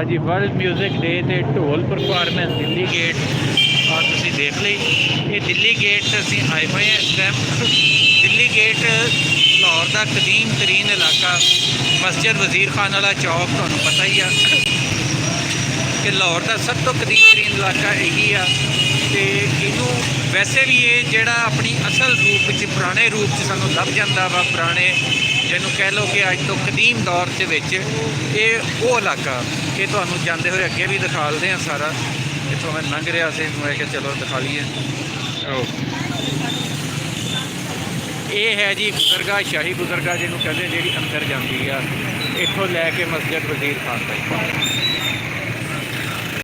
जी world music day ते ढोल performance Delhi gate आ तुसीं देख ली। ये दिल्ली गेट असीं आए हुए हैं इस टाइम। दिल्ली गेट लाहौर का कदीम तरीन इलाका, मस्जिद वजीर खान वाला चौक तुहानूं पता ही आ कि लाहौर का सब तो कदीम तरीन इलाका यही आ। ते इनू वैसे भी ये जिहड़ा अपनी असल रूप च पुराने रूप च सानूं लभ जांदा वा, पुराने जिन्हों कह लो कि अज तो कदीम दौर के ये वो इलाका ये तुहानूं जाते हुए अगे भी दिखाते हैं सारा। इतों मैं लंघ रहा से मैं कि चलो दिखा लीए। ये है जी गुजरगाह, शाही गुजरगाह जिन्हों कहते जी अंदर जाती है, इतों लैके मस्जिद वजीर खान तक।